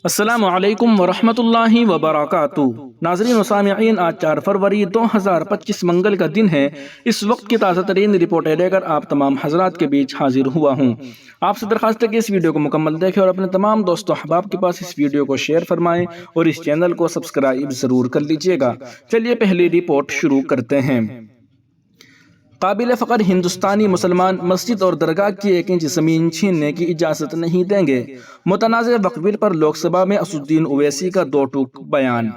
السلام علیکم ورحمۃ اللہ وبرکاتہ۔ ناظرین و سامعین، آج 4 فروری 2025 منگل کا دن ہے۔ اس وقت کی تازہ ترین رپورٹیں لے کر آپ تمام حضرات کے بیچ حاضر ہوا ہوں۔ آپ سے درخواست ہے کہ اس ویڈیو کو مکمل دیکھیں اور اپنے تمام دوست و احباب کے پاس اس ویڈیو کو شیئر فرمائیں اور اس چینل کو سبسکرائب ضرور کر لیجئے گا۔ چلیے پہلی رپورٹ شروع کرتے ہیں۔ قابل فخر ہندوستانی مسلمان مسجد اور درگاہ کی 1 انچ زمین چھیننے کی اجازت نہیں دیں گے۔ متنازع وقف بل پر لوک سبھا میں اسد الدین اویسی کا 2 ٹوک بیان۔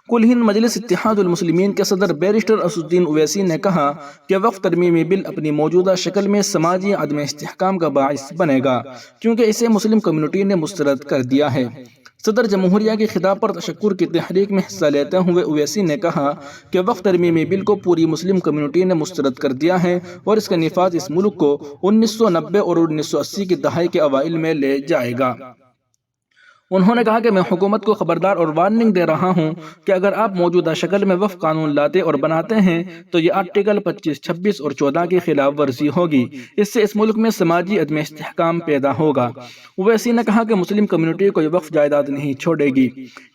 کل ہند مجلس اتحاد المسلمین کے صدر بیرسٹر اسد الدین اویسی نے کہا کہ وقف ترمیمی بل اپنی موجودہ شکل میں سماجی عدم استحکام کا باعث بنے گا، کیونکہ اسے مسلم کمیونٹی نے مسترد کر دیا ہے۔ صدر جمہوریہ کے خطاب پر تشکر کی تحریک میں حصہ لیتے ہوئے اویسی نے کہا کہ وقف ترمیمی بل کو پوری مسلم کمیونٹی نے مسترد کر دیا ہے اور اس کا نفاذ اس ملک کو 1990 اور 1980 کی دہائی کے اوائل میں لے جائے گا۔ انہوں نے کہا کہ میں حکومت کو خبردار اور وارننگ دے رہا ہوں کہ اگر آپ موجودہ شکل میں وقف قانون لاتے اور بناتے ہیں تو یہ آرٹیکل 25، 26 اور 14 کی خلاف ورزی ہوگی۔ اس سے اس ملک میں سماجی عدم استحکام پیدا ہوگا۔ اویسی نے کہا کہ مسلم کمیونٹی کو یہ وقف جائیداد نہیں چھوڑے گی۔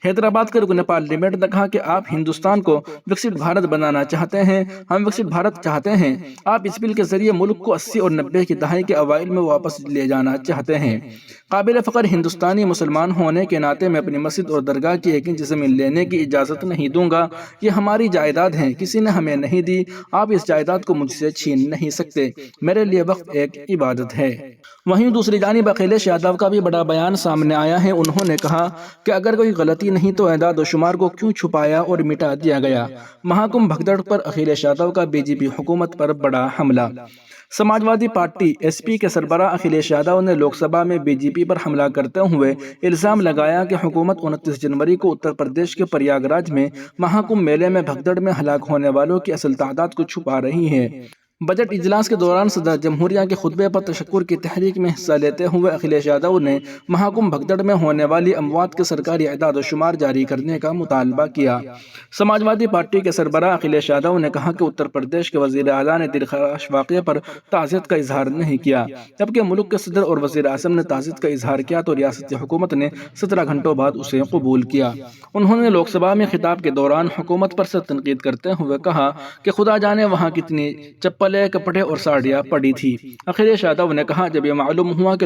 حیدرآباد کے رکن پارلیمنٹ نے کہا کہ آپ ہندوستان کو وکست بھارت بنانا چاہتے ہیں، ہم وکست بھارت چاہتے ہیں۔ آپ اس بل کے ذریعے ملک کو 80 اور 90 کی دہائی کے اوائل میں واپس لے جانا چاہتے ہیں۔ قابل فخر ہندوستانی مسلمان ہونے کے ناطے میں اپنی مسجد اور درگاہ کی 1 انچ زمین لینے کی اجازت نہیں دوں گا۔ یہ ہماری جائیداد ہے، کسی نے ہمیں نہیں دی۔ آپ اس جائیداد کو مجھ سے چھین نہیں سکتے۔ میرے لیے وقف ایک عبادت ہے۔ وہیں دوسری جانب اکھلیش یادو کا بھی بڑا بیان سامنے آیا ہے۔ انہوں نے کہا کہ اگر کوئی غلطی نہیں تو اعداد و شمار کو کیوں چھپایا اور مٹا دیا گیا۔ مہاکمبھ بھگدڑ پر اکھلیش یادو کا بی جے پی حکومت پر بڑا حملہ۔ سماجوادی پارٹی ایس پی کے سربراہ اکھلیش یادو نے لوک سبھا میں بی جے پی پر حملہ کرتے ہوئے الزام لگایا کہ حکومت 29 جنوری کو اتر پردیش کے پریاگ راج میں مہاکمبھ میلے میں بھگدڑ میں ہلاک ہونے والوں کی اصل تعداد کو چھپا رہی ہے۔ بجٹ اجلاس کے دوران صدر جمہوریہ کے خطبے پر تشکر کی تحریک میں حصہ لیتے ہوئے اکھلیش یادو نے مہاکمبھ بھگدڑ میں ہونے والی اموات کے سرکاری اعداد و شمار جاری کرنے کا مطالبہ کیا۔ سماجوادی پارٹی کے سربراہ اکھلیش یادو نے کہا کہ اتر پردیش کے وزیر اعلیٰ نے دلخراش واقعے پر تعزیت کا اظہار نہیں کیا، جبکہ ملک کے صدر اور وزیر اعظم نے تعزیت کا اظہار کیا تو ریاستی حکومت نے 17 گھنٹوں بعد اسے قبول کیا۔ انہوں نے لوک سبھا میں خطاب کے دوران حکومت پر سخت تنقید کرتے ہوئے کہا کہ خدا جانے وہاں کتنی چپلیں، کپڑے اور ساڑیاں پڑی تھی۔ اکھلیش یادو نے کہا جب یہ معلوم ہوا کہ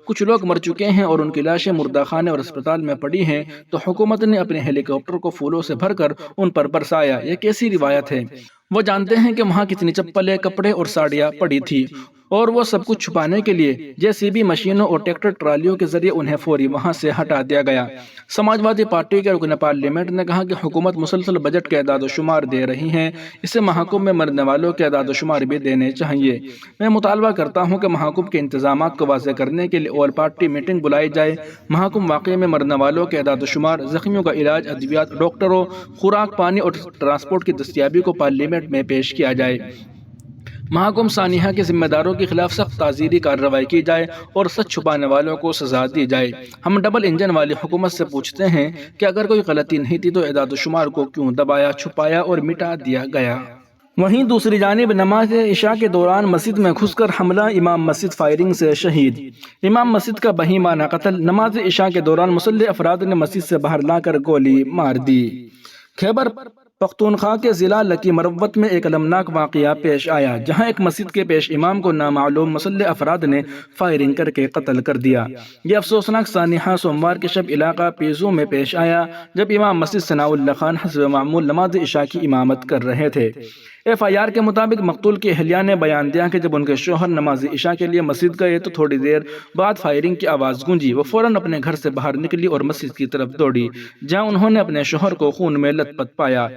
کچھ لوگ مر چکے ہیں اور ان کی لاشیں مردہ خانے اور اسپتال میں پڑی ہیں تو حکومت نے اپنے ہیلی کاپٹر کو پھولوں سے بھر کر ان پر برسایا۔ یہ کیسی روایت ہے؟ وہ جانتے ہیں کہ وہاں کتنی چپلیں، کپڑے اور ساڑیاں پڑی تھی، اور وہ سب کچھ چھپانے کے لیے JCB مشینوں اور ٹریکٹر ٹرالیوں کے ذریعے انہیں فوری وہاں سے ہٹا دیا گیا۔ سماجوادی پارٹی کے رکن پارلیمنٹ نے کہا کہ حکومت مسلسل بجٹ کے اعداد و شمار دے رہی ہے، اسے مہاکمبھ میں مرنے والوں کے اعداد و شمار بھی دینے چاہیے۔ میں مطالبہ کرتا ہوں کہ مہاکمبھ کے انتظامات کو واضح کرنے کے لیے آل پارٹی میٹنگ بلائی جائے۔ مہاکمبھ واقعے میں مرنے والوں کے اعداد و شمار، زخمیوں کا علاج، ادویات، ڈاکٹروں، خوراک، پانی اور ٹرانسپورٹ کی دستیابی کو پارلیمنٹ میں پیش کیا جائے۔ مہاکمبھ سانحہ کے ذمہ داروں کے خلاف سخت تعزیری کارروائی کی جائے اور سچ چھپانے والوں کو سزا دی جائے۔ ہم ڈبل انجن والی حکومت سے پوچھتے ہیں کہ اگر کوئی غلطی نہیں تھی تو اعداد و شمار کو کیوں دبایا، چھپایا اور مٹا دیا گیا؟ وہیں دوسری جانب نماز عشاء کے دوران مسجد میں گھس کر حملہ، امام مسجد فائرنگ سے شہید۔ امام مسجد کا بہیمانہ قتل، نماز عشاء کے دوران مسلح افراد نے مسجد سے باہر لا کر گولی مار دی۔ خیبر پختونخوا کے ضلع لکی مروت میں ایک المناک واقعہ پیش آیا، جہاں ایک مسجد کے پیش امام کو نامعلوم مسلح افراد نے فائرنگ کر کے قتل کر دیا۔ یہ افسوسناک سانحہ سوموار کی شب علاقہ پیزو میں پیش آیا، جب امام مسجد ثناء اللہ خان حسب معمول نماز عشاء کی امامت کر رہے تھے۔ FIR کے مطابق مقتول کی اہلیہ نے بیان دیا کہ جب ان کے شوہر نماز عشاء کے لیے مسجد گئے تو تھوڑی دیر بعد فائرنگ کی آواز گونجی۔ وہ فوراً اپنے گھر سے باہر نکلی اور مسجد کی طرف دوڑی، جہاں انہوں نے اپنے شوہر کو خون میں لت پت پایا۔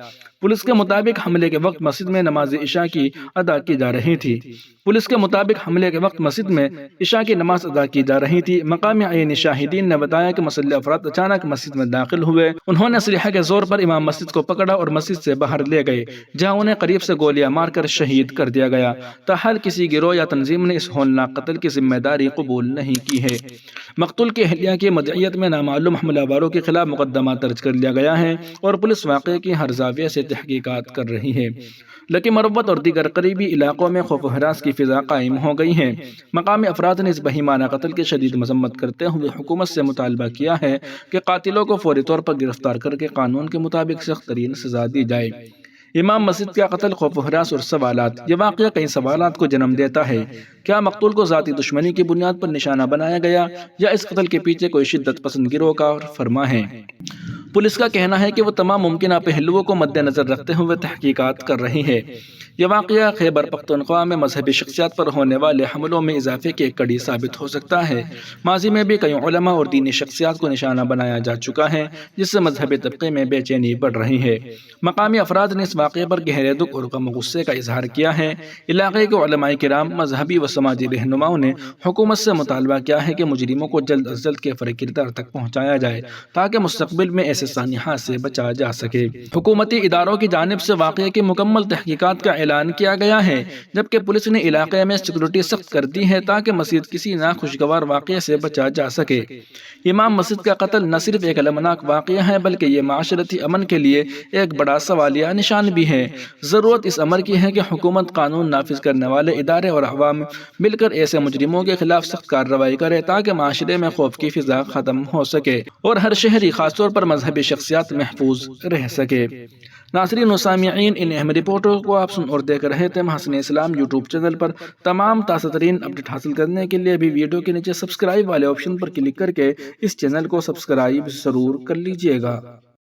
پولیس کے مطابق حملے کے وقت مسجد میں نماز عشاء کی ادا کی جا رہی تھی۔ پولیس کے مطابق حملے کے وقت مسجد میں عشاء کی نماز ادا کی جا رہی تھی۔ مقامی عینی شاہدین نے بتایا کہ مسلح افراد اچانک مسجد میں داخل ہوئے۔ انہوں نے اسلحے کے زور پر امام مسجد کو پکڑا اور مسجد سے باہر لے گئے، جہاں انہیں قریب سے سے گولیاں مار کر شہید کر دیا گیا۔ تاحال کسی گروہ یا تنظیم نے اس ہولناک قتل کی ذمہ داری قبول نہیں کی ہے۔ مقتول کی اہلیہ کی مدعیت میں نامعلوم حملہ آوروں کے خلاف مقدمہ درج کر لیا گیا ہے اور پولیس واقعے کی ہر زاویہ سے تحقیقات کر رہی ہے۔ لکی مروت اور دیگر قریبی علاقوں میں خوف و ہراس کی فضا قائم ہو گئی ہے۔ مقامی افراد نے اس بہیمانہ قتل کی شدید مذمت کرتے ہوئے حکومت سے مطالبہ کیا ہے کہ قاتلوں کو فوری طور پر گرفتار کر کے قانون کے مطابق سخت ترین سزا دی جائے۔ امام مسجد کا قتل، خوف و ہراس اور سوالات۔ یہ واقعہ کئی سوالات کو جنم دیتا ہے۔ کیا مقتول کو ذاتی دشمنی کی بنیاد پر نشانہ بنایا گیا یا اس قتل کے پیچھے کوئی شدت پسند گروہ کا فرما ہے؟ پولیس کا کہنا ہے کہ وہ تمام ممکنہ پہلوؤں کو مد نظر رکھتے ہوئے تحقیقات کر رہی ہے۔ یہ واقعہ خیبر پختونخوا میں مذہبی شخصیات پر ہونے والے حملوں میں اضافے کی ایک کڑی ثابت ہو سکتا ہے۔ ماضی میں بھی کئی علماء اور دینی شخصیات کو نشانہ بنایا جا چکا ہے، جس سے مذہبی طبقے میں بے چینی بڑھ رہی ہے۔ مقامی افراد نے اس واقعے پر گہرے دکھ اور غم و غصے کا اظہار کیا ہے۔ علاقے کے علماء کرام، مذہبی و سماجی رہنماؤں نے حکومت سے مطالبہ کیا ہے کہ مجرموں کو جلد از جلد کیفر کردار تک پہنچایا جائے تاکہ مستقبل میں ایسے سانحات سے بچا جا سکے۔ حکومتی اداروں کی جانب سے واقعے کی مکمل تحقیقات کا اعلان کیا گیا ہے، جبکہ پولیس نے علاقے میں سیکورٹی سخت کر دی ہے تاکہ مزید کسی ناخوشگوار واقعے سے بچا جا سکے۔ امام مسجد کا قتل نہ صرف ایک المناک واقعہ ہے بلکہ یہ معاشرتی امن کے لیے ایک بڑا سوالیہ نشان بھی ہے۔ ضرورت اس امر کی ہے کہ حکومت، قانون نافذ کرنے والے ادارے اور عوام مل کر ایسے مجرموں کے خلاف سخت کارروائی کرے تاکہ معاشرے میں خوف کی فضا ختم ہو سکے اور ہر شہری، خاص طور پر مذہبی شخصیات، محفوظ رہ سکے۔ ناظرین و سامعین، ان اہم رپورٹوں کو آپ سن اور دیکھ رہے تھے محسن اسلام یوٹیوب چینل پر۔ تمام تازہ ترین اپڈیٹ حاصل کرنے کے لیے بھی ویڈیو کے نیچے سبسکرائب والے آپشن پر کلک کر کے اس چینل کو سبسکرائب ضرور کر لیجئے گا۔